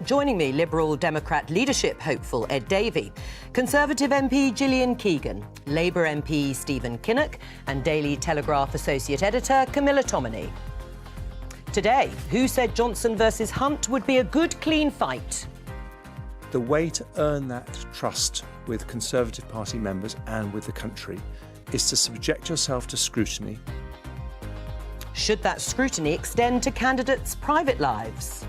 Joining me, Liberal Democrat leadership hopeful Ed Davey, Conservative MP Gillian Keegan, Labour MP Stephen Kinnock and Daily Telegraph Associate Editor Camilla Tominey. Today, who said Johnson versus Hunt would be a good, clean fight? The way to earn that trust with Conservative Party members and with the country is to subject yourself to scrutiny. Should that scrutiny extend to candidates' private lives?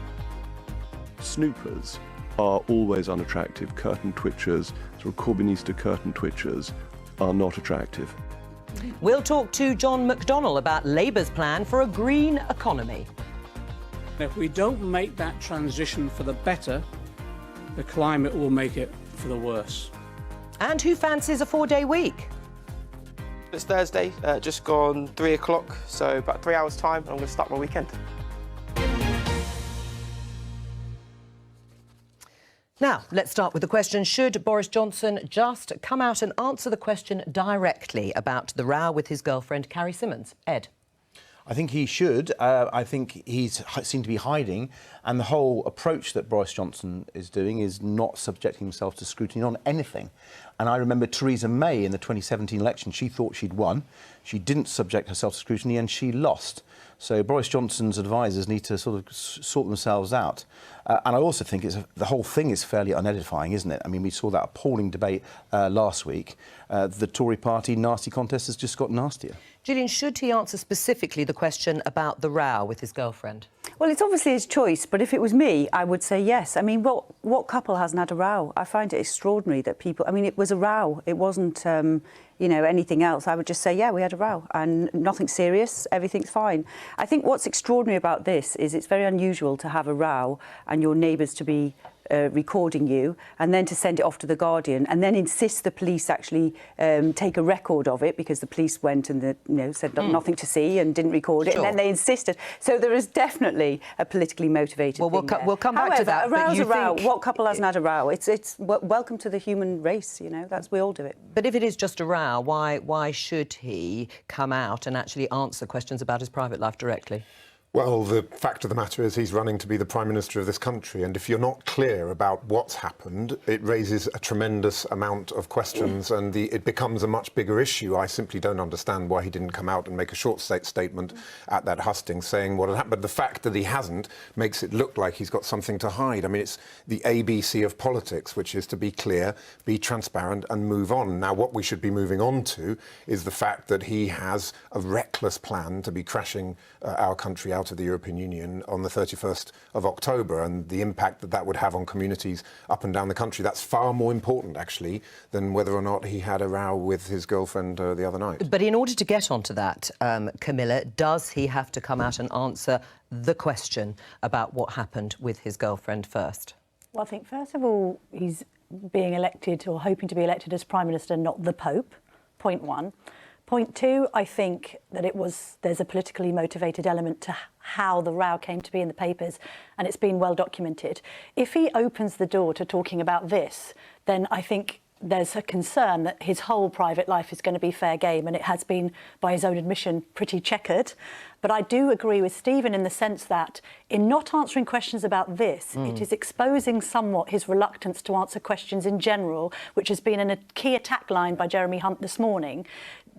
Snoopers are always unattractive. Curtain twitchers, sort of Corbynista curtain twitchers, are not attractive. We'll talk to John McDonnell about Labour's plan for a green economy. If we don't make that transition for the better, the climate will make it for the worse. And who fancies a 4-day week? It's Thursday, just gone 3 o'clock, so about 3 hours' time, and I'm going to start my weekend. Now, let's start with the question, should Boris Johnson just come out and answer the question directly about the row with his girlfriend, Carrie Symonds? Ed? I think he should. I think he's seemed to be hiding, and the whole approach that Boris Johnson is doing is not subjecting himself to scrutiny on anything. And I remember Theresa May in the 2017 election. She thought she'd won. She didn't subject herself to scrutiny, and she lost. So Boris Johnson's advisers need to sort of sort themselves out. And I also think the whole thing is fairly unedifying, isn't it? I mean, we saw that appalling debate last week. The Tory party nasty contest has just got nastier. Gillian, should he answer specifically the question about the row with his girlfriend? Well, it's obviously his choice, but if it was me, I would say yes. I mean, what couple hasn't had a row? I find it extraordinary that people... I mean, it was a row. It wasn't, you know, anything else. I would just say, yeah, we had a row and nothing serious, everything's fine. I think what's extraordinary about this is it's very unusual to have a row and your neighbours to be recording you and then to send it off to The Guardian and then insist the police actually take a record of it because the police went and said nothing to see and didn't record it, and then they insisted. So there is definitely a politically motivated thing we'll come back to that. A row's a row. What couple hasn't had a row? It's welcome to the human race, you know, we all do it. But if it is just a row, why should he come out and actually answer questions about his private life directly? Well, the fact of the matter is he's running to be the Prime Minister of this country, and if you're not clear about what's happened, it raises a tremendous amount of questions and it becomes a much bigger issue. I simply don't understand why he didn't come out and make a short statement at that hustings saying what had happened. But the fact that he hasn't makes it look like he's got something to hide. I mean, it's the ABC of politics, which is to be clear, be transparent and move on. Now, what we should be moving on to is the fact that he has a reckless plan to be crashing our country out of the European Union on the 31st of October, and the impact that would have on communities up and down the country. That's far more important, actually, than whether or not he had a row with his girlfriend the other night. But in order to get onto that, Camilla, does he have to come out and answer the question about what happened with his girlfriend first? Well, I think, first of all, he's being elected or hoping to be elected as Prime Minister, not the Pope, point one. Point two, I think that there's a politically motivated element to how the row came to be in the papers, and it's been well documented. If he opens the door to talking about this, then I think there's a concern that his whole private life is going to be fair game, and it has been, by his own admission, pretty checkered. But I do agree with Stephen in the sense that in not answering questions about this, it is exposing somewhat his reluctance to answer questions in general, which has been a key attack line by Jeremy Hunt this morning.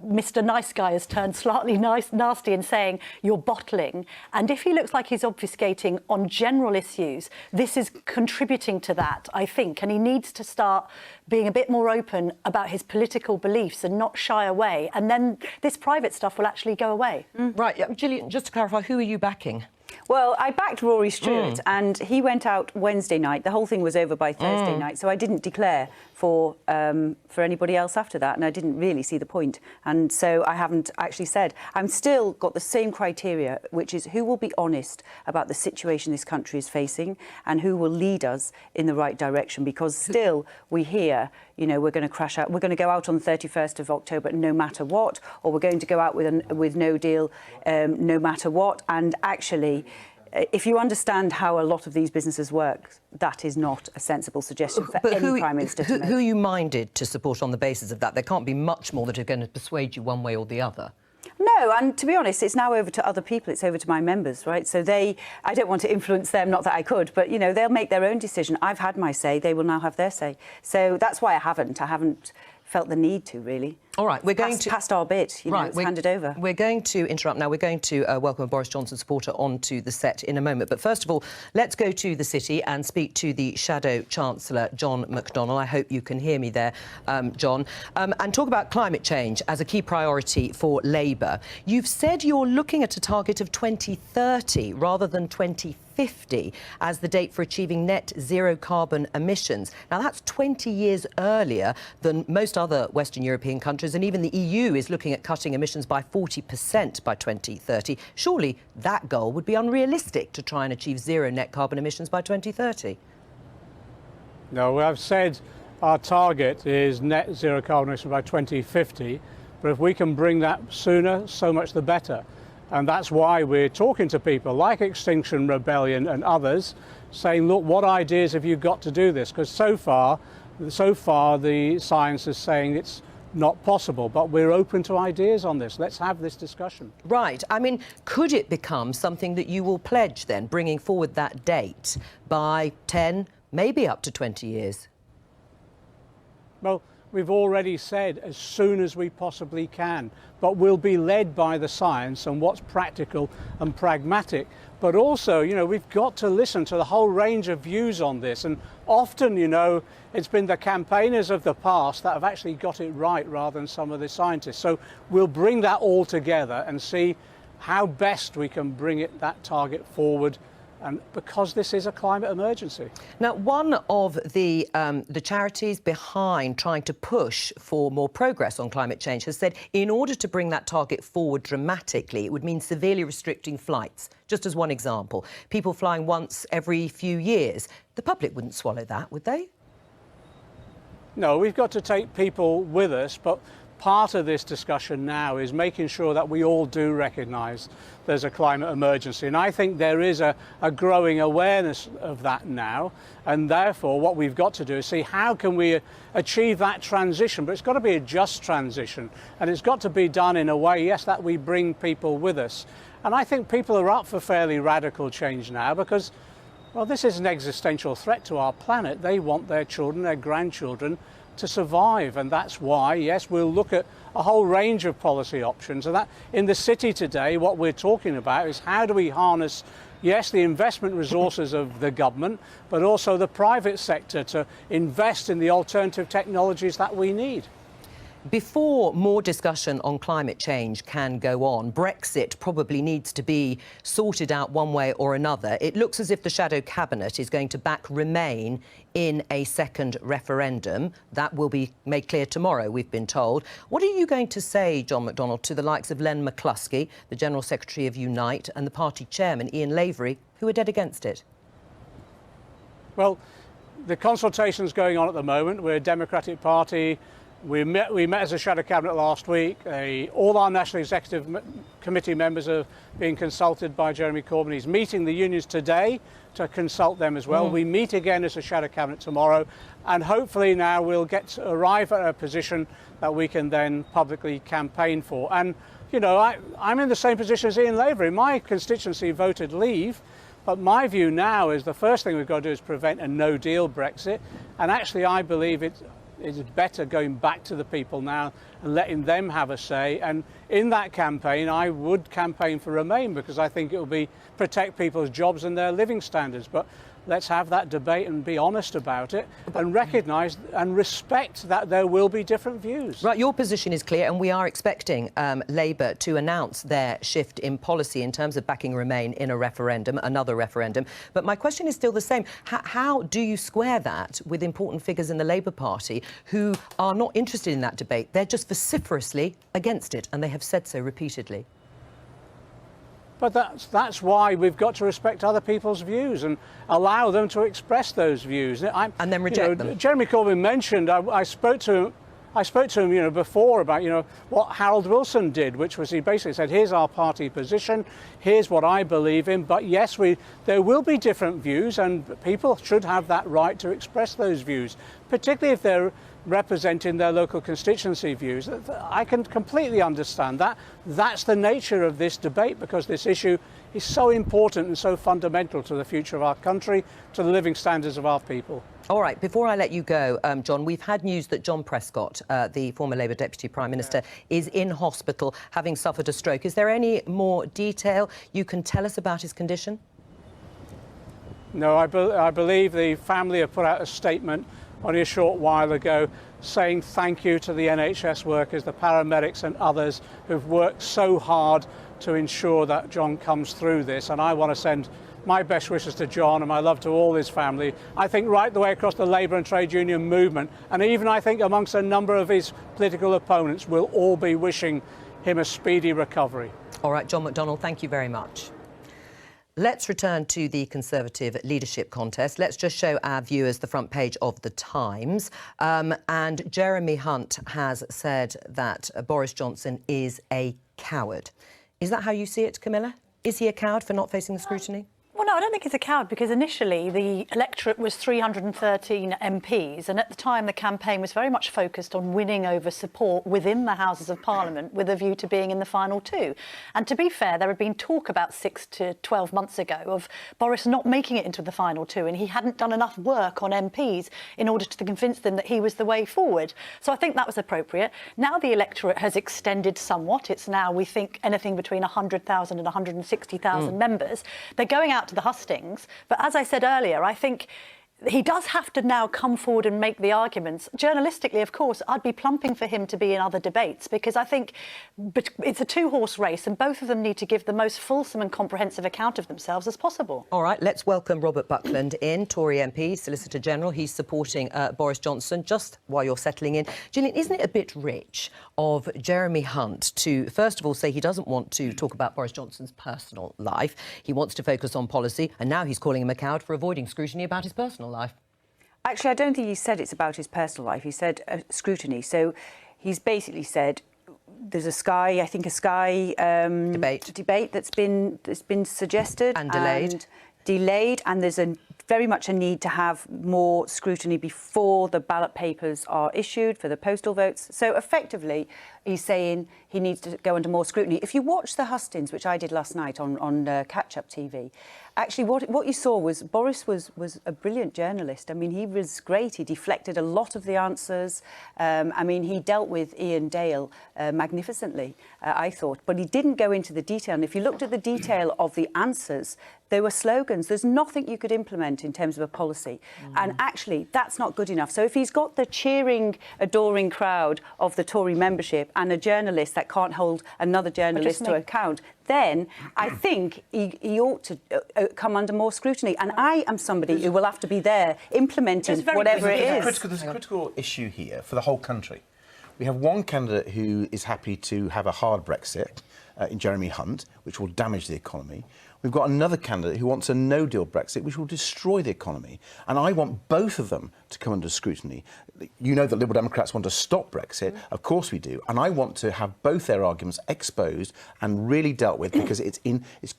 Mr. Nice Guy has turned slightly nasty and saying you're bottling. And if he looks like he's obfuscating on general issues, this is contributing to that, I think. And he needs to start being a bit more open about his political beliefs and not shy away. And then this private stuff will actually go away. Right, Gillian, just to clarify, who are you backing? Well, I backed Rory Stewart and he went out Wednesday night. The whole thing was over by Thursday night, so I didn't declare for anybody else after that, and I didn't really see the point. And so I haven't actually said. I'm still got the same criteria, which is who will be honest about the situation this country is facing and who will lead us in the right direction, because still we hear, you know, we're going to crash out. We're going to go out on the 31st of October no matter what, or we're going to go out with no deal no matter what. And actually, if you understand how a lot of these businesses work, that is not a sensible suggestion for any Prime Minister to make. Who are you minded to support on the basis of that? There can't be much more that are going to persuade you one way or the other. No, and to be honest, it's now over to other people. It's over to my members, right? So I don't want to influence them, not that I could, but, you know, they'll make their own decision. I've had my say. They will now have their say. So that's why I haven't felt the need to, really. All right, we're going to... Past our bit, you know, it's handed over. We're going to interrupt now. We're going to welcome a Boris Johnson supporter onto the set in a moment. But first of all, let's go to the City and speak to the Shadow Chancellor, John McDonnell. I hope you can hear me there, John. And talk about climate change as a key priority for Labour. You've said you're looking at a target of 2030 rather than 2050 as the date for achieving net zero carbon emissions. Now, that's 20 years earlier than most other Western European countries, and even the EU is looking at cutting emissions by 40% by 2030. Surely that goal would be unrealistic to try and achieve zero net carbon emissions by 2030. No, I've said our target is net zero carbon emissions by 2050, but if we can bring that sooner, so much the better. And that's why we're talking to people like Extinction Rebellion and others, saying, look, what ideas have you got to do this? Because so far the science is saying it's not possible, but we're open to ideas on this. Let's have this discussion. Right. I mean, could it become something that you will pledge then, bringing forward that date by 10, maybe up to 20 years? Well, we've already said as soon as we possibly can, but we'll be led by the science and what's practical and pragmatic. But also, you know, we've got to listen to the whole range of views on this. And often, you know, it's been the campaigners of the past that have actually got it right rather than some of the scientists. So we'll bring that all together and see how best we can bring that target forward, and because this is a climate emergency. Now, one of the charities behind trying to push for more progress on climate change has said in order to bring that target forward dramatically, it would mean severely restricting flights. Just as one example, people flying once every few years. The public wouldn't swallow that, would they? No, we've got to take people with us, but part of this discussion now is making sure that we all do recognise there's a climate emergency. And I think there is a growing awareness of that now. And therefore, what we've got to do is see how can we achieve that transition. But it's got to be a just transition. And it's got to be done in a way, yes, that we bring people with us. And I think people are up for fairly radical change now because, well, this is an existential threat to our planet. They want their children, their grandchildren to survive, and that's why, yes, we'll look at a whole range of policy options. And that in the City today, what we're talking about is how do we harness, yes, the investment resources of the government, but also the private sector to invest in the alternative technologies that we need. Before more discussion on climate change can go on, Brexit probably needs to be sorted out one way or another. It looks as if the Shadow Cabinet is going to back Remain in a second referendum. That will be made clear tomorrow, we've been told. What are you going to say, John McDonnell, to the likes of Len McCluskey, the General Secretary of Unite, and the party chairman, Ian Lavery, who are dead against it? Well, the consultation's going on at the moment. We're a Democratic Party. We met as a Shadow Cabinet last week. All our National Executive Committee members are being consulted by Jeremy Corbyn. He's meeting the unions today to consult them as well. We meet again as a Shadow Cabinet tomorrow, and hopefully now we'll arrive at a position that we can then publicly campaign for. And, you know, I'm in the same position as Ian Lavery. My constituency voted leave, but my view now is the first thing we've got to do is prevent a no-deal Brexit, and actually I believe it's better going back to the people now and letting them have a say. And in that campaign, I would campaign for Remain because I think it will protect people's jobs and their living standards. But let's have that debate and be honest about it and recognise and respect that there will be different views. Right, your position is clear, and we are expecting Labour to announce their shift in policy in terms of backing Remain in a referendum, another referendum. But my question is still the same. How do you square that with important figures in the Labour Party who are not interested in that debate? They're just vociferously against it, and they have said so repeatedly. But that's why we've got to respect other people's views and allow them to express those views. And then reject them. Jeremy Corbyn mentioned, I spoke to him, you know, before about, you know, what Harold Wilson did, which was he basically said, here's our party position, here's what I believe in, but yes, there will be different views and people should have that right to express those views, particularly if they're representing their local constituency views. I can completely understand that. That's the nature of this debate, because this issue is so important and so fundamental to the future of our country, to the living standards of our people. All right, before I let you go, John, we've had news that John Prescott, the former Labour Deputy Prime Minister, is in hospital having suffered a stroke. Is there any more detail you can tell us about his condition? No, I believe the family have put out a statement only a short while ago saying thank you to the NHS workers, the paramedics and others who've worked so hard to ensure that John comes through this. And I want to send my best wishes to John and my love to all his family. I think right the way across the Labour and trade union movement, and even I think amongst a number of his political opponents, will all be wishing him a speedy recovery. All right, John McDonnell, thank you very much. Let's return to the Conservative leadership contest. Let's just show our viewers the front page of The Times. And Jeremy Hunt has said that Boris Johnson is a coward. Is that how you see it, Camilla? Is he a coward for not facing the scrutiny? Well, no, I don't think he's a coward, because initially the electorate was 313 MPs, and at the time the campaign was very much focused on winning over support within the Houses of Parliament with a view to being in the final two. And to be fair, there had been talk about 6 to 12 months ago of Boris not making it into the final two, and he hadn't done enough work on MPs in order to convince them that he was the way forward. So I think that was appropriate. Now the electorate has extended somewhat. It's now, we think, anything between 100,000 and 160,000 members. They're going out to the hustings, but as I said earlier, I think he does have to now come forward and make the arguments. Journalistically, of course, I'd be plumping for him to be in other debates, because I think it's a two-horse race and both of them need to give the most fulsome and comprehensive account of themselves as possible. All right, let's welcome Robert Buckland in, Tory MP, Solicitor General. He's supporting Boris Johnson. Just while you're settling in, Gillian, isn't it a bit rich of Jeremy Hunt to, first of all, say he doesn't want to talk about Boris Johnson's personal life, he wants to focus on policy, and now he's calling him a coward for avoiding scrutiny about his personal life? Actually, I don't think he said it's about his personal life. He said scrutiny. So he's basically said there's a Sky debate that's been suggested and delayed, and there's very much a need to have more scrutiny before the ballot papers are issued for the postal votes. So effectively, he's saying he needs to go under more scrutiny. If you watch the hustings, which I did last night on Catch-Up TV, actually what you saw was Boris was a brilliant journalist. I mean, he was great. He deflected a lot of the answers. I mean, he dealt with Ian Dale magnificently, I thought. But he didn't go into the detail. And if you looked at the detail of the answers, they were slogans. There's nothing you could implement in terms of a policy. And actually, that's not good enough. So if he's got the cheering, adoring crowd of the Tory membership and a journalist that can't hold another journalist to account, then I think he ought to come under more scrutiny. And I am somebody who will have to be there implementing whatever it is. There's a critical issue here for the whole country. We have one candidate who is happy to have a hard Brexit in Jeremy Hunt, which will damage the economy. We've got another candidate who wants a no-deal Brexit, which will destroy the economy. And I want both of them to come under scrutiny. You know that Liberal Democrats want to stop Brexit. Of course we do. And I want to have both their arguments exposed and really dealt with, because it's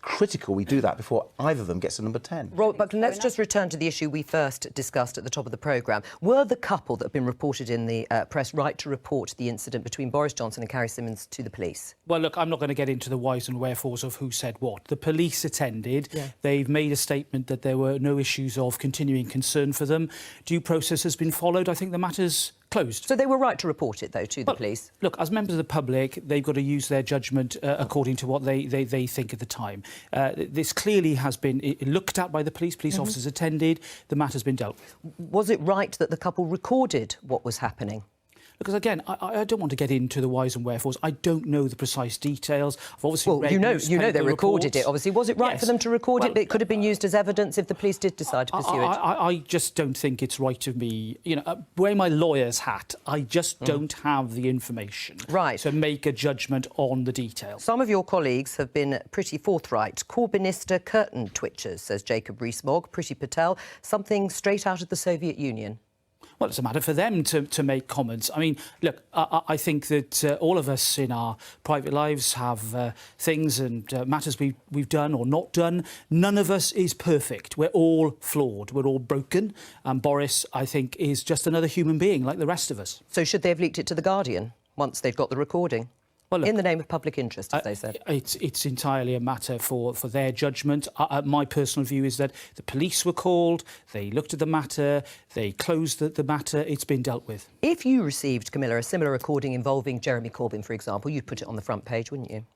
critical we do that before either of them gets to number 10. Robert Buckland, let's just return to the issue we first discussed at the top of the programme. Were the couple that have been reported in the press right to report the incident between Boris Johnson and Carrie Symonds to the police? Well, look, I'm not going to get into the whys and wherefores of who said what. The police attended. Yeah. They've made a statement that there were no issues of continuing concern for them. Due process has been followed. I think the matter's closed. So they were right to report it, though, to the police? Look, as members of the public, they've got to use their judgment according to what they think at the time. This clearly has been looked at by the police. Police officers attended. The matter's been dealt with. Was it right that the couple recorded what was happening? Because, again, I don't want to get into the whys and wherefores. I don't know the precise details. I've obviously read you know they recorded reports. It, obviously. Was it right for them to record it? It could have been used as evidence if the police did decide to pursue it. I just don't think it's right of me, wearing my lawyer's hat. I just don't have the information to make a judgment on the details. Some of your colleagues have been pretty forthright. Corbynista curtain twitchers, says Jacob Rees-Mogg. Priti Patel, something straight out of the Soviet Union. Well, it's a matter for them to make comments. I mean, look, I think that all of us in our private lives have things and matters we've done or not done. None of us is perfect. We're all flawed. We're all broken. And Boris, I think, is just another human being like the rest of us. So should they have leaked it to The Guardian once they've got the recording? Well, look, in the name of public interest, as they said. It's entirely a matter for their judgment. My personal view is that the police were called, they looked at the matter, they closed the matter, it's been dealt with. If you received, Camilla, a similar recording involving Jeremy Corbyn, for example, you'd put it on the front page, wouldn't you?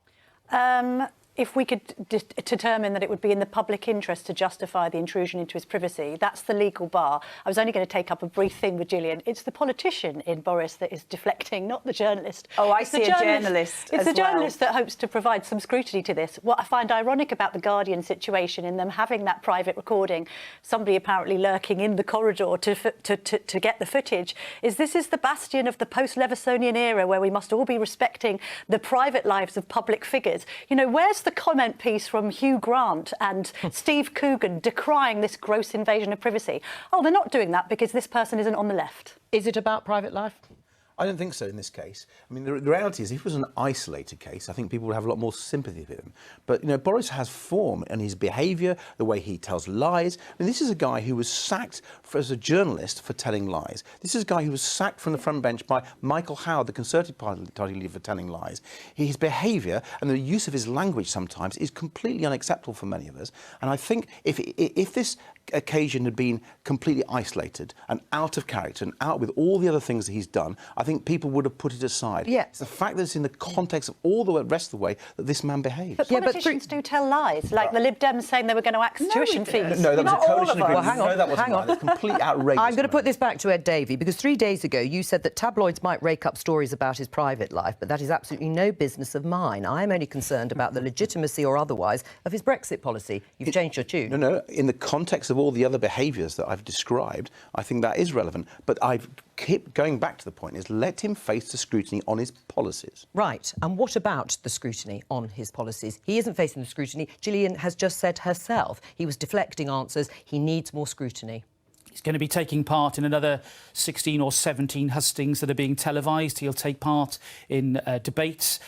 If we could determine that it would be in the public interest to justify the intrusion into his privacy, that's the legal bar. I was only going to take up a brief thing with Gillian. It's the politician in Boris that is deflecting, not the journalist. Oh, I see a journalist. It's the journalist that hopes to provide some scrutiny to this. What I find ironic about the Guardian situation, in them having that private recording, somebody apparently lurking in the corridor to get the footage, is this is the bastion of the post-Leversonian era where we must all be respecting the private lives of public figures. You know, where's the comment piece from Hugh Grant and Steve Coogan decrying this gross invasion of privacy? Oh, they're not doing that because this person isn't on the left. Is it about private life? I don't think so in this case. I mean, the reality is, if it was an isolated case, I think people would have a lot more sympathy for him. But, you know, Boris has form in his behaviour, the way he tells lies. I mean, this is a guy who was sacked as a journalist for telling lies. This is a guy who was sacked from the front bench by Michael Howard, the Conservative Party leader, for telling lies. His behaviour and the use of his language sometimes is completely unacceptable for many of us. And I think if this occasion had been completely isolated and out of character and out with all the other things that he's done, I think people would have put it aside. Yeah. It's the fact that it's in the context of all the rest of the way that this man behaves. But politicians do tell lies, like the Lib Dems saying they were going to axe tuition fees. No, that was a coalition agreement. Well, hang on, no, that wasn't right. That's completely outrageous. I'm going to put this back to Ed Davey, because 3 days ago you said that tabloids might rake up stories about his private life, but that is absolutely no business of mine. I'm only concerned about the legitimacy or otherwise of his Brexit policy. You've changed your tune. No, in the context of all the other behaviours that I've described, I think that is relevant. But I've kept going back to the point, is let him face the scrutiny on his policies. Right. And what about the scrutiny on his policies? He isn't facing the scrutiny. Gillian has just said herself he was deflecting answers. He needs more scrutiny. He's going to be taking part in another 16 or 17 hustings that are being televised. He'll take part in debates.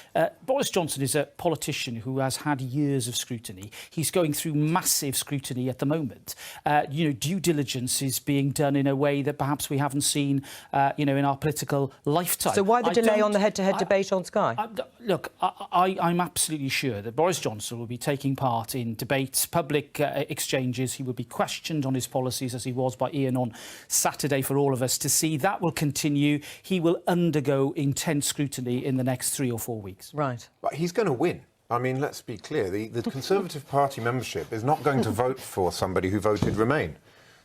Boris Johnson is a politician who has had years of scrutiny. He's going through massive scrutiny at the moment. Due diligence is being done in a way that perhaps we haven't seen, in our political lifetime. So why the delay on the head-to-head debate on Sky? I'm absolutely sure that Boris Johnson will be taking part in debates, public exchanges. He will be questioned on his policies, as he was by Ian on Saturday for all of us to see. That will continue. He will undergo intense scrutiny in the next 3 or 4 weeks. Right. But he's going to win. I mean, let's be clear. The Conservative Party membership is not going to vote for somebody who voted Remain.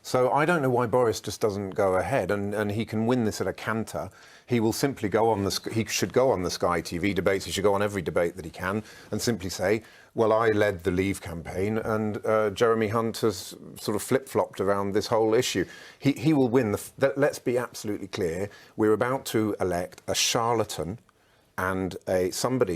So I don't know why Boris just doesn't go ahead, and he can win this at a canter. He will simply go on he should go on the Sky TV debates. He should go on every debate that he can and simply say, well, I led the Leave campaign and Jeremy Hunt has sort of flip-flopped around this whole issue. He will win. Let's be absolutely clear. We're about to elect a charlatan and a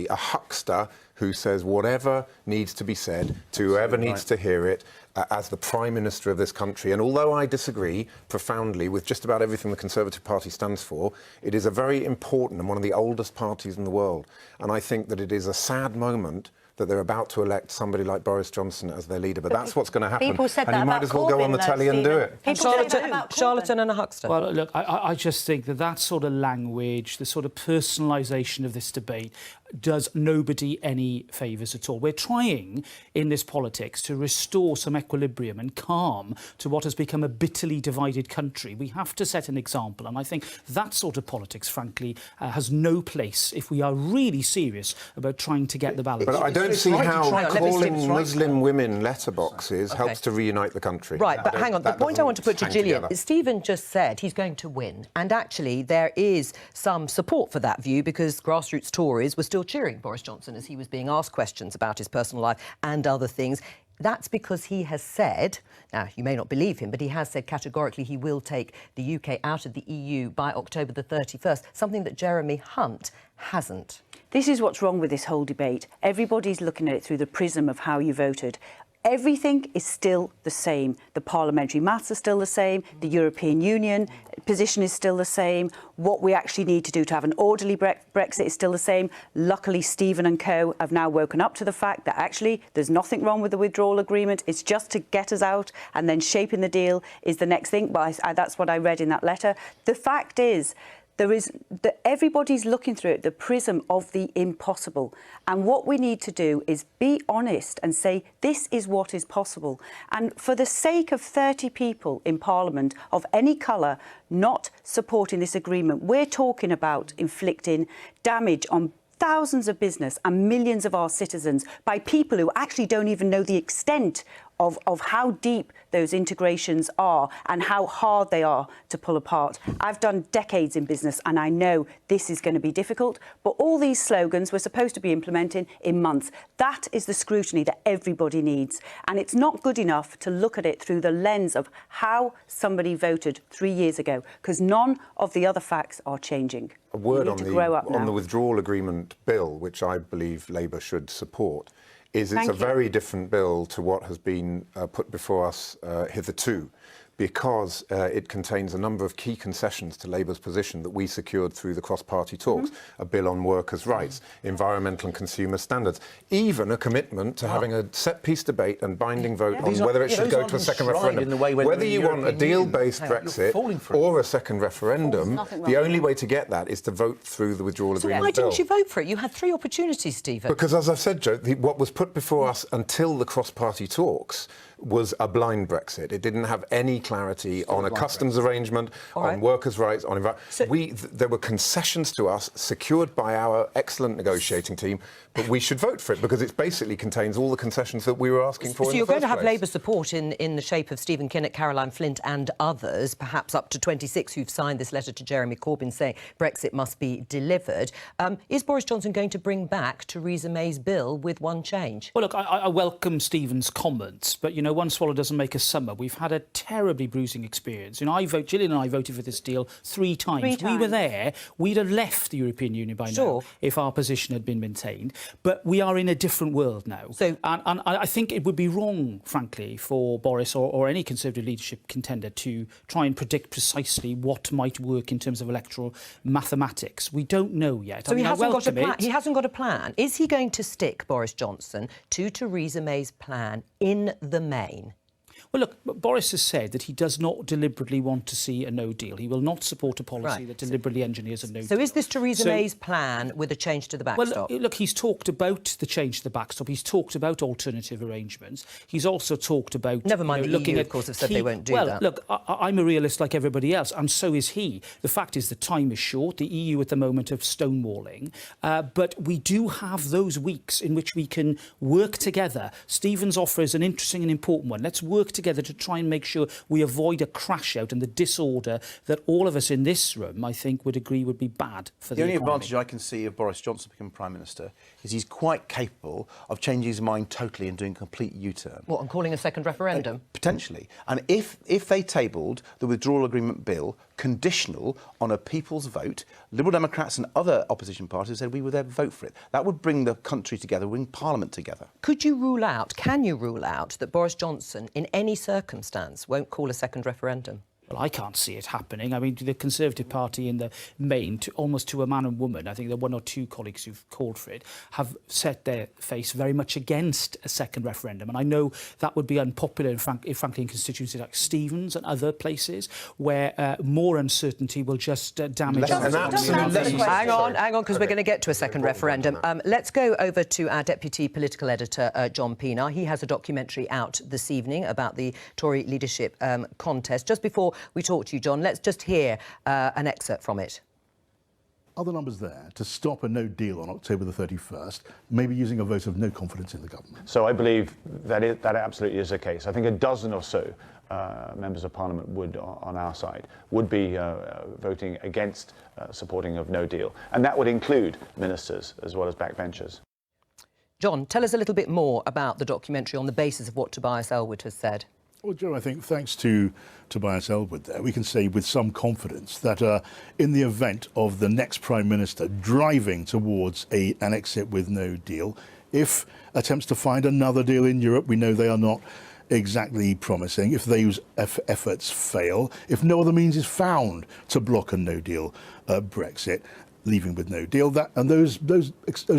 huckster who says whatever needs to be said to whoever needs to hear it as the Prime Minister of this country. And although I disagree profoundly with just about everything the Conservative Party stands for, it is a very important and one of the oldest parties in the world. And I think that it is a sad moment that they're about to elect somebody like Boris Johnson as their leader. But that's what's going to happen. People said and that you might as well go on the telly and do it. Charlatan and a huckster. Well, look, I just think that sort of language, the sort of personalisation of this debate does nobody any favours at all. We're trying in this politics to restore some equilibrium and calm to what has become a bitterly divided country. We have to set an example, and I think that sort of politics, frankly, has no place if we are really serious about trying to get the balance. But I don't see how calling Muslim women letterboxes helps to reunite the country. Right, but hang on. The point I want to put to Gillian is Stephen just said he's going to win. And actually, there is some support for that view because grassroots Tories were still cheering Boris Johnson as he was being asked questions about his personal life and other things. That's because he has said, now you may not believe him, but he has said categorically he will take the UK out of the EU by October the 31st, something that Jeremy Hunt hasn't. This is what's wrong with this whole debate. Everybody's looking at it through the prism of how you voted. Everything is still the same. The parliamentary maths are still the same. The European Union position is still the same. What we actually need to do to have an orderly Brexit is still the same. Luckily, Stephen and co have now woken up to the fact that actually there's nothing wrong with the withdrawal agreement. It's just to get us out, and then shaping the deal is the next thing. But that's what I read in that letter. The fact is, everybody's looking through it, the prism of the impossible. And what we need to do is be honest and say, this is what is possible. And for the sake of 30 people in Parliament of any colour not supporting this agreement, we're talking about inflicting damage on thousands of business and millions of our citizens by people who actually don't even know the extent of how deep those integrations are and how hard they are to pull apart. I've done decades in business and I know this is going to be difficult, but all these slogans we're supposed to be implementing in months. That is the scrutiny that everybody needs. And it's not good enough to look at it through the lens of how somebody voted 3 years ago, because none of the other facts are changing. A word on the withdrawal agreement bill, which I believe Labour should support, is it's a very different bill to what has been put before us hitherto, because it contains a number of key concessions to Labour's position that we secured through the cross-party talks, a bill on workers' rights, environmental and consumer standards, even a commitment to having a set-piece debate and binding vote on whether it should go to a second referendum. Whether you want a deal-based Brexit or a second referendum, the only way to get that is to vote through the withdrawal agreement bill. So why didn't you vote for it? You had 3 opportunities, Stephen. Because, as I've said, Jo, what was put before us until the cross-party talks was a blind Brexit. It didn't have any clarity on a customs arrangement, on workers' rights, on environment. There were concessions to us secured by our excellent negotiating team, but we should vote for it because it basically contains all the concessions that we were asking for. So you're going to have Labour support in the shape of Stephen Kinnock, Caroline Flint and others, perhaps up to 26 who've signed this letter to Jeremy Corbyn saying Brexit must be delivered. Is Boris Johnson going to bring back Theresa May's bill with one change? Well, look, I welcome Stephen's comments, but, you know, one swallow doesn't make a summer. We've had a terribly bruising experience. You know, Gillian and I voted for this deal 3 times. We were there. We'd have left the European Union by now if our position had been maintained. But we are in a different world now. And I think it would be wrong, frankly, for Boris or any Conservative leadership contender to try and predict precisely what might work in terms of electoral mathematics. We don't know yet. So he hasn't got a plan. He hasn't got a plan. Is he going to stick, Boris Johnson, to Theresa May's plan in the main? Well, look, Boris has said that he does not deliberately want to see a no deal. He will not support a policy that deliberately engineers a no deal. So is this Theresa May's plan with a change to the backstop? Well, look, he's talked about the change to the backstop. He's talked about alternative arrangements. He's also talked about... Never mind, the EU, of course, have said they won't do that. Well, look, I'm a realist like everybody else, and so is he. The fact is the time is short. The EU at the moment of stonewalling. But we do have those weeks in which we can work together. Stephen's offer is an interesting and important one. Let's work together to try and make sure we avoid a crash out and the disorder that all of us in this room, I think, would agree would be bad for the economy. The only advantage I can see of Boris Johnson becoming Prime Minister is he's quite capable of changing his mind totally and doing a complete U-turn. What, and calling a second referendum? Potentially. And if they tabled the withdrawal agreement bill conditional on a people's vote, Liberal Democrats and other opposition parties said we would then vote for it. That would bring the country together, bring Parliament together. Can you rule out that Boris Johnson, in any circumstance, won't call a second referendum? Well, I can't see it happening. I mean, the Conservative Party in the main, almost to a man and woman, I think the 1 or 2 colleagues who've called for it, have set their face very much against a second referendum. And I know that would be unpopular, frankly, in constituencies like Stevens and other places, where more uncertainty will just damage... Hang on, because we're going to get to a second referendum. Let's go over to our Deputy Political Editor, John Pienaar. He has a documentary out this evening about the Tory leadership contest. Just before we talk to you, John, let's just hear an excerpt from it. Are the numbers there to stop a no deal on October the 31st, maybe using a vote of no confidence in the government? So I believe that absolutely is the case. I think a dozen or so members of Parliament would, on our side, would be voting against supporting of no deal. And that would include ministers as well as backbenchers. John, tell us a little bit more about the documentary on the basis of what Tobias Ellwood has said. Well, Joe, I think thanks to Tobias Ellwood there, we can say with some confidence that in the event of the next Prime Minister driving towards an exit with no deal, if attempts to find another deal in Europe, we know they are not exactly promising, if those efforts fail, if no other means is found to block a no-deal Brexit, leaving with no deal, those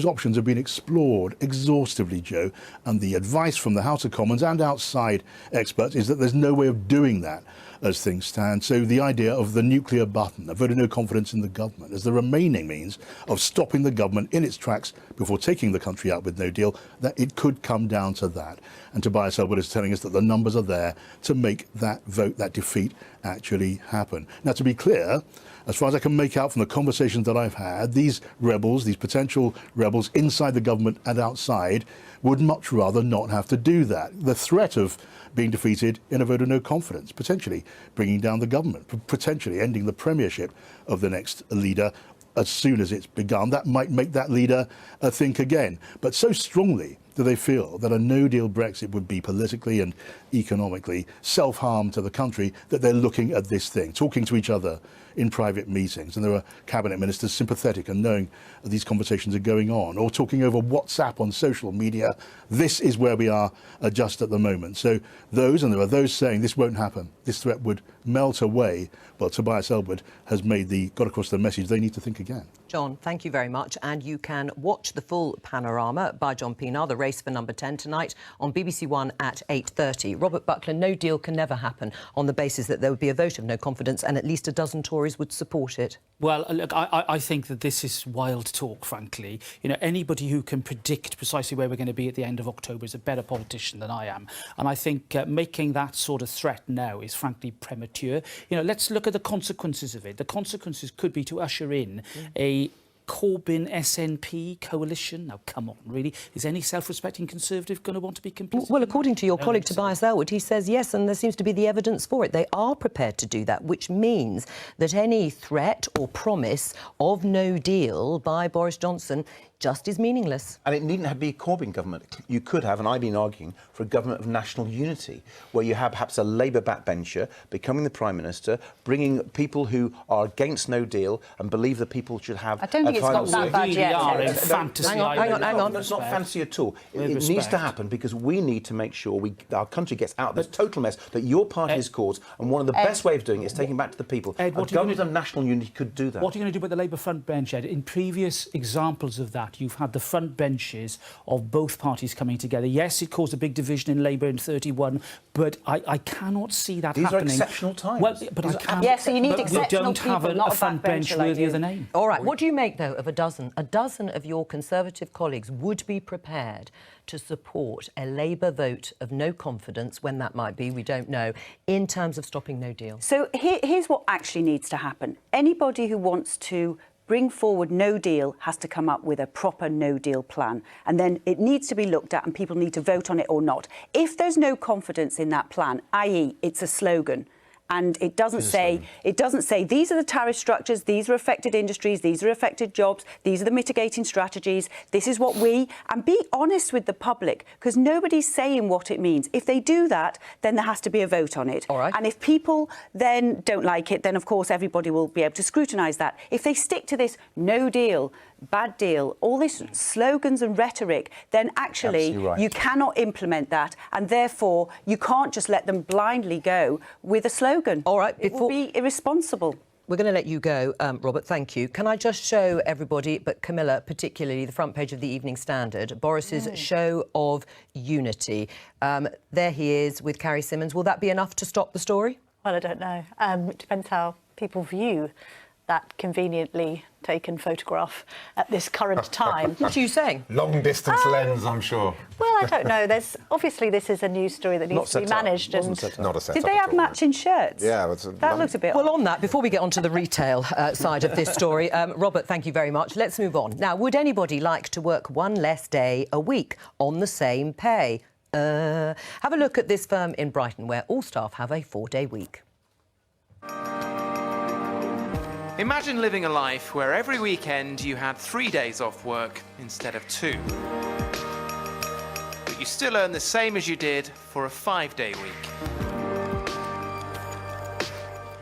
options have been explored exhaustively, Joe, and the advice from the House of Commons and outside experts is that there's no way of doing that as things stand. So the idea of the nuclear button, a vote of no confidence in the government, as the remaining means of stopping the government in its tracks before taking the country out with no deal, that it could come down to that. And Tobias Ellwood is telling us that the numbers are there to make that vote, that defeat, actually happen. Now, to be clear, as far as I can make out from the conversations that I've had, these rebels, these potential rebels inside the government and outside, would much rather not have to do that. The threat of being defeated in a vote of no confidence, potentially bringing down the government, potentially ending the premiership of the next leader as soon as it's begun, that might make that leader think again. But so strongly do they feel that a no-deal Brexit would be politically and economically self-harm to the country that they're looking at this thing, talking to each other in private meetings. And there are cabinet ministers sympathetic and knowing these conversations are going on, or talking over WhatsApp on social media. This is where we are just at the moment. So those, and there are those saying this won't happen, this threat would melt away. Well, Tobias Ellwood has got across the message they need to think again. John, thank you very much. And you can watch the full panorama by John Pienaar, the race for number 10 tonight on BBC One at 8:30. Robert Buckler, no deal can never happen on the basis that there would be a vote of no confidence and at least a dozen Tories would support it. Well, look, I think that this is wild talk, frankly. You know, anybody who can predict precisely where we're going to be at the end of October is a better politician than I am. And I think making that sort of threat now is frankly premature. You know, let's look at the consequences of it. The consequences could be to usher in a Corbyn SNP coalition. Now, come on, really? Is any self-respecting Conservative going to want to be complicit? Well, according to your colleague Tobias Ellwood, he says yes, and there seems to be the evidence for it. They are prepared to do that, which means that any threat or promise of no deal by Boris Johnson just is meaningless. And it needn't have to be a Corbyn government. You could have, and I've been arguing, for a government of national unity, where you have perhaps a Labour backbencher becoming the Prime Minister, bringing people who are against no deal and believe that people should have... I don't think it's got that bad yet. Hang on. It's not fancy at all. It needs to happen because we need to make sure our country gets out of this total mess that your party has caused, and one of the best ways of doing it is taking back to the people. Ed, a government of national unity could do that. What are you going to do with the Labour front bench, Ed? In previous examples of that, you've had the front benches of both parties coming together. Yes, it caused a big division in Labour in 31, but I cannot see that happening. These are exceptional times. Well, but I can't. Yes, so you need exceptional people, not not a front bench worthy of the name. All right, what do you make, though, of a dozen? A dozen of your Conservative colleagues would be prepared to support a Labour vote of no confidence, when that might be, we don't know, in terms of stopping no deal. So here's what actually needs to happen. Anybody who wants to bring forward no deal has to come up with a proper no deal plan, and then it needs to be looked at and people need to vote on it or not. If there's no confidence in that plan, i.e. it's a slogan, and it doesn't say these are the tariff structures, these are affected industries, these are affected jobs, these are the mitigating strategies, this is what and be honest with the public, because nobody's saying what it means. If they do that, then there has to be a vote on it. All right. And if people then don't like it, then of course everybody will be able to scrutinise that. If they stick to this no deal, bad deal, all this slogans and rhetoric, then actually you cannot implement that, and therefore you can't just let them blindly go with a slogan. All right, it will be irresponsible. We're going to let you go, Robert, thank you. Can I just show everybody, but Camilla particularly, the front page of the Evening Standard, Boris's show of unity. There he is with Carrie Symonds. Will that be enough to stop the story? Well, I don't know. It depends how people view that conveniently taken photograph at this current time. What are you saying? Long distance lens, I'm sure. Well, I don't know. Obviously this is a news story that needs to be managed. Not a setup. Did they have matching shirts? Yeah, that looked a bit. Well, on that, before we get onto the retail side of this story, Robert, thank you very much. Let's move on. Now, would anybody like to work one less day a week on the same pay? Have a look at this firm in Brighton, where all staff have a 4-day week. Imagine living a life where every weekend you had 3 days off work instead of 2. But you still earn the same as you did for a 5-day week.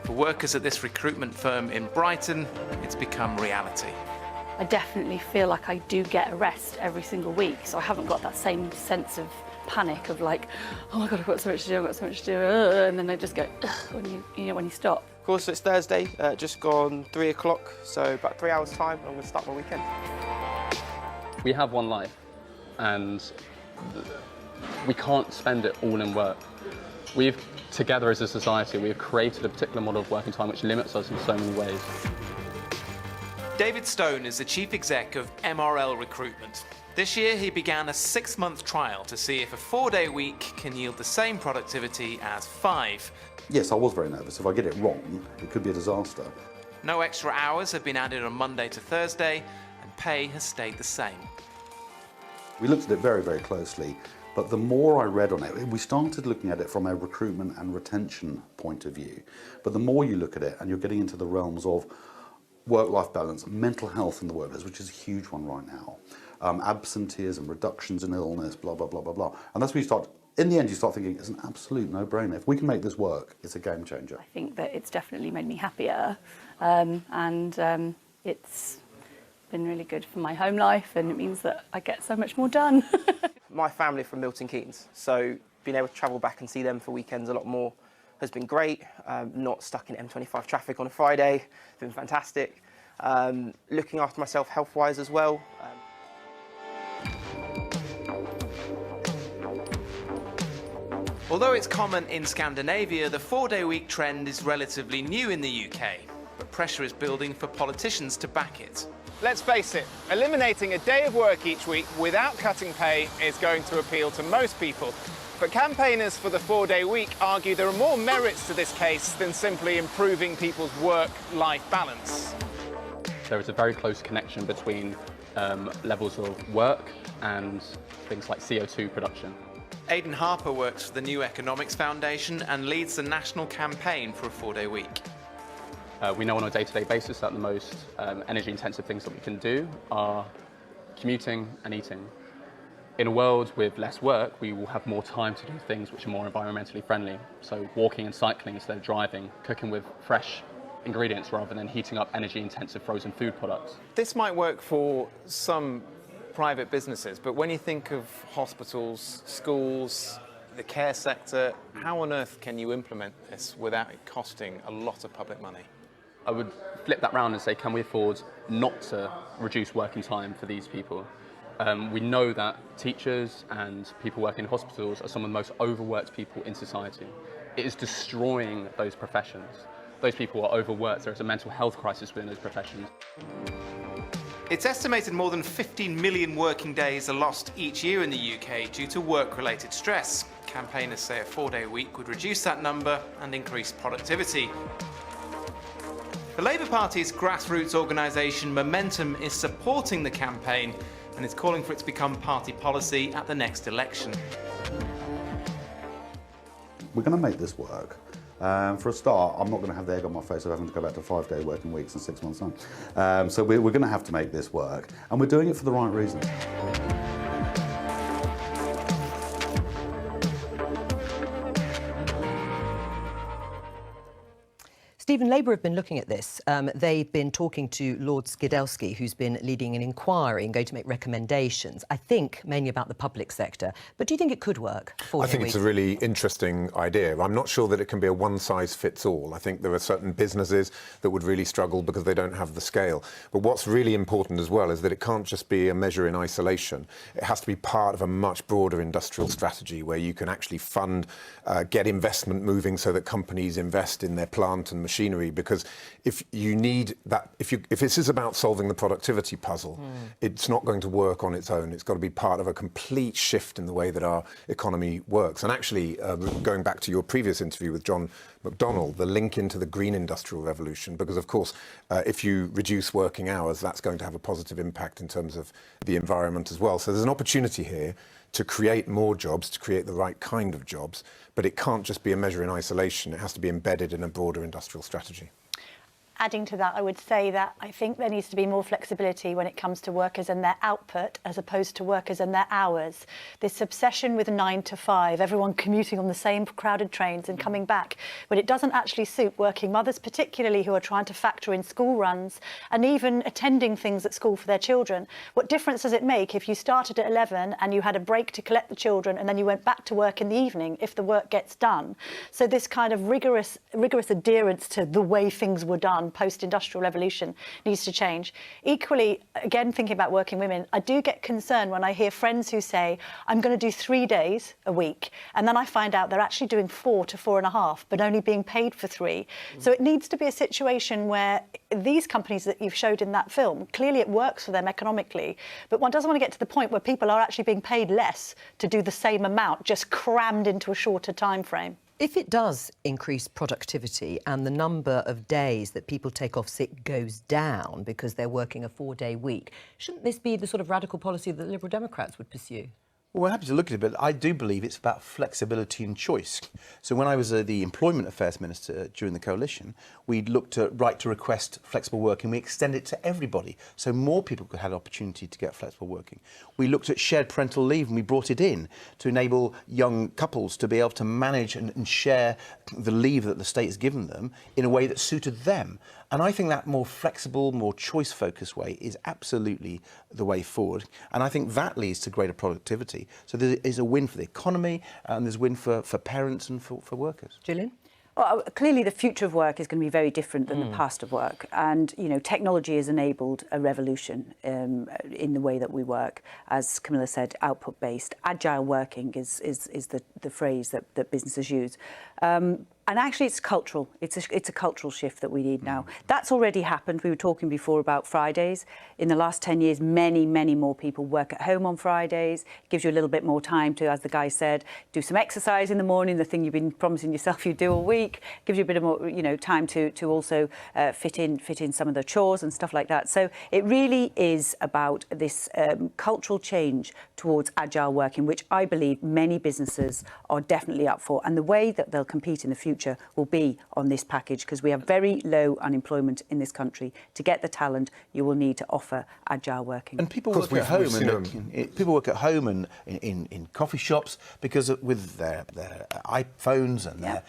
For workers at this recruitment firm in Brighton, it's become reality. I definitely feel like I do get a rest every single week, so I haven't got that same sense of panic of like, oh my God, I've got so much to do, I've got so much to do, and then they just go, when you stop. Of course, it's Thursday, just gone 3 o'clock, so about 3 hours time, I'm going to start my weekend. We have one life, and we can't spend it all in work. We've, together as a society, we've created a particular model of working time which limits us in so many ways. David Stone is the chief exec of MRL Recruitment. This year he began a 6-month trial to see if a 4-day week can yield the same productivity as 5. Yes, I was very nervous. If I get it wrong, it could be a disaster. No extra hours have been added on Monday to Thursday, and pay has stayed the same. We looked at it very, very closely, but the more I read on it, we started looking at it from a recruitment and retention point of view. But the more you look at it, and you're getting into the realms of work-life balance, mental health in the workplace, which is a huge one right now, absenteeism, reductions in illness, blah, blah, blah, blah, blah. And that's when you start, in the end, you start thinking, it's an absolute no-brainer. If we can make this work, it's a game changer. I think that it's definitely made me happier, it's been really good for my home life, and it means that I get so much more done. My family from Milton Keynes, so being able to travel back and see them for weekends a lot more has been great. Not stuck in M25 traffic on a Friday, it's been fantastic. Looking after myself health-wise as well. Although it's common in Scandinavia, the 4-day week trend is relatively new in the UK, but pressure is building for politicians to back it. Let's face it, eliminating a day of work each week without cutting pay is going to appeal to most people. But campaigners for the 4-day week argue there are more merits to this case than simply improving people's work-life balance. There is a very close connection between levels of work and things like CO2 production. Aidan Harper works for the New Economics Foundation and leads the national campaign for a 4-day week. We know on a day-to-day basis that the most energy-intensive things that we can do are commuting and eating. In a world with less work, we will have more time to do things which are more environmentally friendly. So walking and cycling instead of driving, cooking with fresh ingredients rather than heating up energy-intensive frozen food products. This might work for some private businesses, but when you think of hospitals, schools, the care sector, how on earth can you implement this without it costing a lot of public money? I would flip that round and say, can we afford not to reduce working time for these people? We know that teachers and people working in hospitals are some of the most overworked people in society. It is destroying those professions. Those people are overworked. There is a mental health crisis within those professions. It's estimated more than 15 million working days are lost each year in the UK due to work-related stress. Campaigners say a 4-day week would reduce that number and increase productivity. The Labour Party's grassroots organisation Momentum is supporting the campaign and is calling for it to become party policy at the next election. We're going to make this work. For a start, I'm not going to have the egg on my face of having to go back to 5-day working weeks in 6 months' time. So we're going to have to make this work, and we're doing it for the right reasons. Stephen, Labour have been looking at this. They've been talking to Lord Skidelsky, who's been leading an inquiry and going to make recommendations, I think, mainly about the public sector. But do you think it could work? I think it's a really interesting idea. I'm not sure that it can be a one-size-fits-all. I think there are certain businesses that would really struggle because they don't have the scale. But what's really important as well is that it can't just be a measure in isolation. It has to be part of a much broader industrial strategy where you can actually fund, get investment moving so that companies invest in their plant and machinery, because if you need that, if this is about solving the productivity puzzle, it's not going to work on its own. It's got to be part of a complete shift in the way that our economy works. And actually, going back to your previous interview with John McDonnell, the link into the green industrial revolution, because of course, if you reduce working hours, that's going to have a positive impact in terms of the environment as well. So there's an opportunity here to create more jobs, to create the right kind of jobs, but it can't just be a measure in isolation. It has to be embedded in a broader industrial strategy. adding to that, I would say that I think there needs to be more flexibility when it comes to workers and their output as opposed to workers and their hours. This obsession with 9 to 5, everyone commuting on the same crowded trains and coming back, but it doesn't actually suit working mothers, particularly who are trying to factor in school runs and even attending things at school for their children. What difference does it make if you started at 11 and you had a break to collect the children and then you went back to work in the evening if the work gets done? So this kind of rigorous adherence to the way things were done post-industrial revolution needs to change. Equally, again, thinking about working women, I do get concerned when I hear friends who say, I'm going to do 3 days a week, and then I find out they're actually doing 4 to 4.5, but only being paid for 3. So it needs to be a situation where these companies that you've showed in that film, clearly it works for them economically, but one doesn't want to get to the point where people are actually being paid less to do the same amount, just crammed into a shorter time frame. If it does increase productivity and the number of days that people take off sick goes down because they're working a 4-day week, shouldn't this be the sort of radical policy that the Liberal Democrats would pursue? Well, we're happy to look at it, but I do believe it's about flexibility and choice. So when I was the Employment Affairs Minister during the Coalition, we looked at right to request flexible working. We extended it to everybody, so more people could have the opportunity to get flexible working. We looked at shared parental leave, and we brought it in to enable young couples to be able to manage and share the leave that the state has given them in a way that suited them. And I think that more flexible, more choice-focused way is absolutely the way forward. And I think that leads to greater productivity. So there is a win for the economy, and there's a win for parents and for workers. Gillian? Well, clearly the future of work is going to be very different than the past of work. And, you know, technology has enabled a revolution in the way that we work. As Camilla said, output-based. Agile working is the phrase that businesses use. And actually, it's cultural. It's a cultural shift that we need now. That's already happened. We were talking before about Fridays. In the last 10 years, many more people work at home on Fridays. It gives you a little bit more time to, as the guy said, do some exercise in the morning, the thing you've been promising yourself you'd do all week. Gives you a bit of more, you know, time to also fit in some of the chores and stuff like that. So it really is about this cultural change towards agile working, which I believe many businesses are definitely up for. And the way that they'll compete in the future will be on this package, because we have very low unemployment in this country. To get the talent, you will need to offer agile working. And people work at home, people work at home and in coffee shops because with their iPhones and their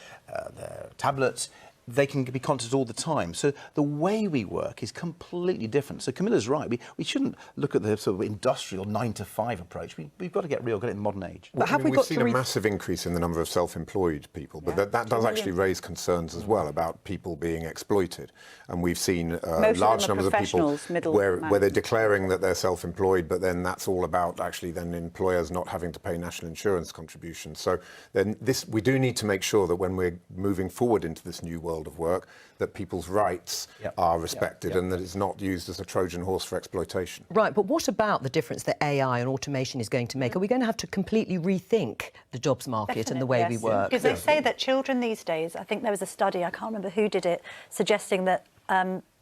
tablets, they can be contacted all the time. So the way we work is completely different. So Camilla's right. We shouldn't look at the sort of industrial 9 to 5 approach. We've got to get real, get it in the modern age. But have we've seen a massive increase in the number of self-employed people, but that does actually raise concerns as well about people being exploited. And we've seen large numbers of people where they're declaring that they're self-employed, but then that's all about actually then employers not having to pay national insurance contributions. So then we do need to make sure that when we're moving forward into this new world of work, that people's rights are respected and that it's not used as a Trojan horse for exploitation. Right, but what about the difference that AI and automation is going to make? Are we going to have to completely rethink the jobs market and the way we work? Because they say that children these days, I think there was a study, I can't remember who did it, suggesting that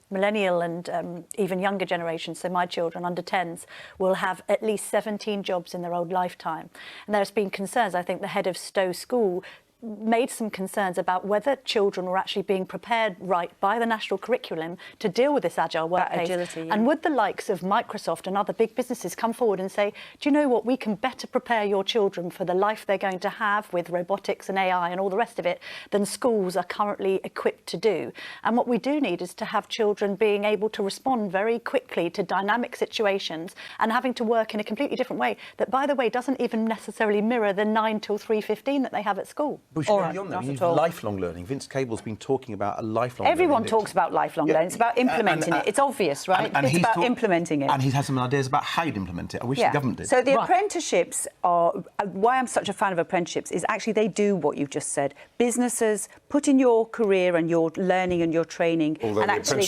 millennial and even younger generations, so my children under 10s, will have at least 17 jobs in their old lifetime. And there's been concerns. I think the head of Stowe School made some concerns about whether children were actually being prepared right by the national curriculum to deal with this agile workplace. Agility, And would the likes of Microsoft and other big businesses come forward and say, do you know what, we can better prepare your children for the life they're going to have with robotics and AI and all the rest of it than schools are currently equipped to do? And what we do need is to have children being able to respond very quickly to dynamic situations and having to work in a completely different way that, by the way, doesn't even necessarily mirror the 9 till 3:15 that they have at school. We should go beyond that. We need lifelong learning. Vince Cable's been talking about a lifelong learning. Everyone talks about lifelong learning. It's about implementing it. It's obvious, right? It's about implementing it. And he's had some ideas about how you'd implement it. I wish the government did. So the apprenticeships are... why I'm such a fan of apprenticeships is actually they do what you've just said. Businesses put in your career and your learning and your training and actually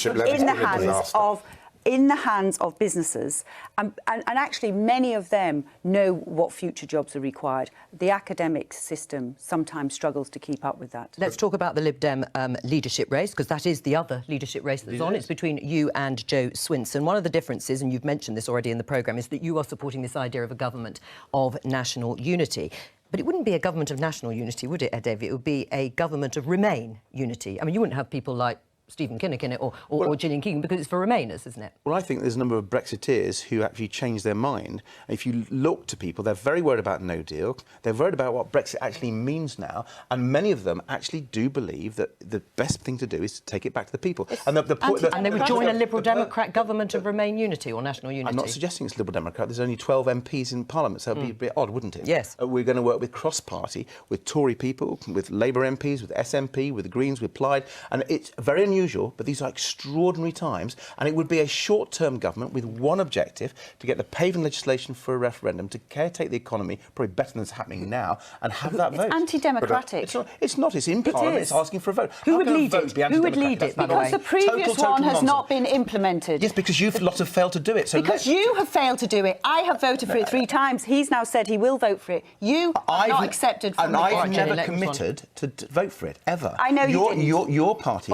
in the hands of businesses, and actually many of them know what future jobs are required. The academic system sometimes struggles to keep up with that. Let's talk about the Lib Dem leadership race, because that is the other leadership race that's on. It's between you and Jo Swinson. One of the differences, and you've mentioned this already in the programme, is that you are supporting this idea of a government of national unity. But it wouldn't be a government of national unity, would it, Ed Davey? It would be a government of Remain unity. I mean, you wouldn't have people like Stephen Kinnock in it or Gillian Keegan, because it's for Remainers, isn't it? Well, I think there's a number of Brexiteers who actually changed their mind. If you look to people, they're very worried about no deal. They're worried about what Brexit actually means now. And many of them actually do believe that the best thing to do is to take it back to the people. And they would join a Liberal Democrat government of Remain unity or national unity. I'm not suggesting it's Liberal Democrat. There's only 12 MPs in Parliament, so it'd be a bit odd, wouldn't it? Yes. We're going to work with cross-party, with Tory people, with Labour MPs, with SNP, with the Greens, with Plaid. And it's very unusual, but these are extraordinary times. And it would be a short-term government with one objective, to get the paving legislation for a referendum, to caretake the economy, probably better than it's happening now, and have that vote. It's anti-democratic. It's not. It's in Parliament. It's asking for a vote. Who would lead it? Who would lead it, by the way? Because the previous one has not been implemented. Yes, because you lot have failed to do it. So because you have failed to do it. I have voted for it 3 times. He's now said he will vote for it. You have not accepted from the I've never committed to vote for it, ever. I know you didn't. Your party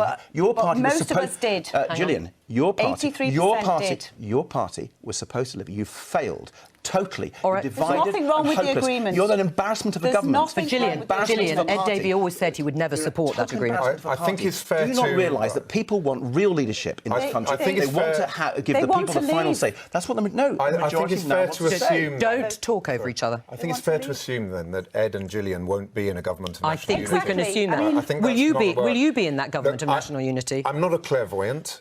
most of us did. Gillian, your party 83% did. Your party was supposed to live. You failed. Totally. All right. There's nothing wrong with the agreement. You're an embarrassment of the government. But Gillian, Ed Davey always said he would never support that agreement. I think it's fair to... Do you not realise that people want real leadership in this country? They want to give the people the final say. That's what the... No, I think it's fair to assume... Don't talk over each other. I think it's fair to assume, then, that Ed and Gillian won't be in a government of national unity. I think we can assume that. I think will you be in that government of national unity? I'm not a clairvoyant.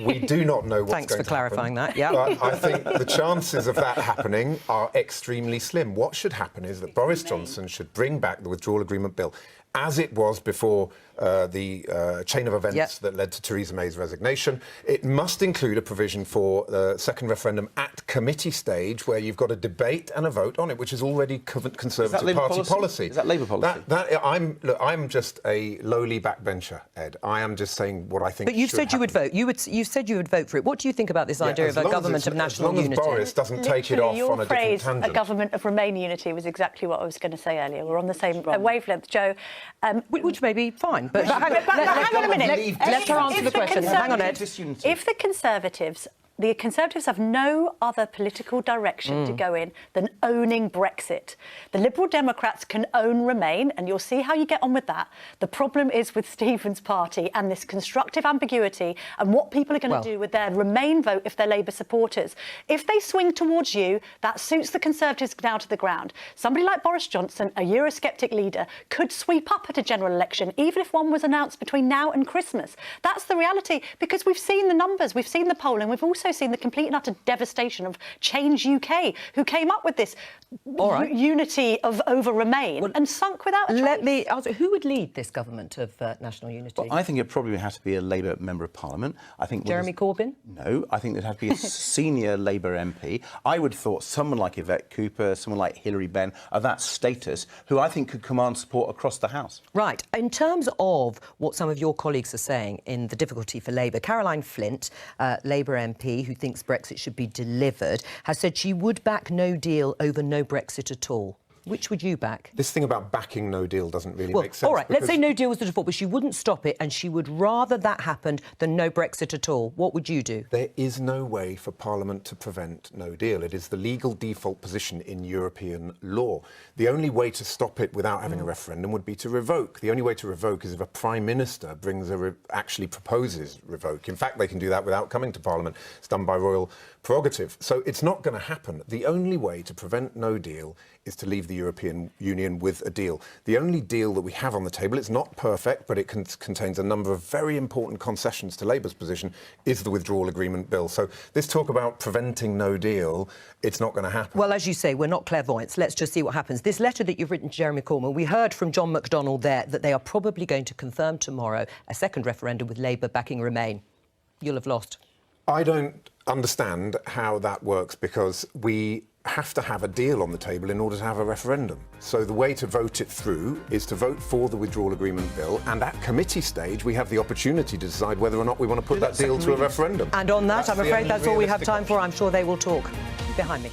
We do not know what's Thanks for clarifying that, yeah. But I think the chances of that happening are extremely slim. What should happen is that Boris Johnson should bring back the withdrawal agreement bill as it was before the chain of events that led to Theresa May's resignation. It must include a provision for the second referendum at committee stage, where you've got a debate and a vote on it, which is already Conservative Party policy. Is that Labour policy? I'm just a lowly backbencher, Ed. I am just saying what I think. But you've said you would vote. You said you would vote for it. What do you think about this idea of a government of national unity? As long as Boris doesn't take it off on a different tangent. A government of Remain unity was exactly what I was going to say earlier. We're on the same wavelength, Joe. Which may be fine. But hang on a minute. Let her answer the question. Hang on, Ed. If the Conservatives have no other political direction to go in than owning Brexit. The Liberal Democrats can own Remain, and you'll see how you get on with that. The problem is with Stephen's party and this constructive ambiguity and what people are going to do with their Remain vote if they're Labour supporters. If they swing towards you, that suits the Conservatives down to the ground. Somebody like Boris Johnson, a Eurosceptic leader, could sweep up at a general election, even if one was announced between now and Christmas. That's the reality, because we've seen the numbers, we've seen the polling, we've also seen the complete and utter devastation of Change UK, who came up with this unity over Remain and sunk without a choice. Let me ask, who would lead this government of national unity? Well, I think it probably has to be a Labour member of Parliament. I think Jeremy Corbyn? No, I think there'd have to be a senior Labour MP. I would have thought someone like Yvette Cooper, someone like Hilary Benn, of that status, who I think could command support across the House. Right. In terms of what some of your colleagues are saying in the difficulty for Labour, Caroline Flint, Labour MP, who thinks Brexit should be delivered, has said she would back no deal over no Brexit at all. Which would you back? This thing about backing no deal doesn't really make sense. All right, let's say no deal was the default, but she wouldn't stop it, and she would rather that happened than no Brexit at all. What would you do? There is no way for Parliament to prevent no deal. It is the legal default position in European law. The only way to stop it without having a referendum would be to revoke. The only way to revoke is if a Prime Minister actually proposes revoke. In fact, they can do that without coming to Parliament. It's done by royal prerogative. So it's not going to happen. The only way to prevent no deal is to leave the European Union with a deal. The only deal that we have on the table, it's not perfect, but it contains a number of very important concessions to Labour's position, is the withdrawal agreement bill. So this talk about preventing no deal, it's not going to happen. Well, as you say, we're not clairvoyants. Let's just see what happens. This letter that you've written to Jeremy Corbyn, we heard from John McDonnell there that they are probably going to confirm tomorrow a second referendum with Labour backing Remain. You'll have lost. I don't understand how that works, because we have to have a deal on the table in order to have a referendum. So the way to vote it through is to vote for the withdrawal agreement bill, and at committee stage we have the opportunity to decide whether or not we want to put that deal to a referendum. And on that, I'm afraid that's all we have time for. I'm sure they will talk behind me.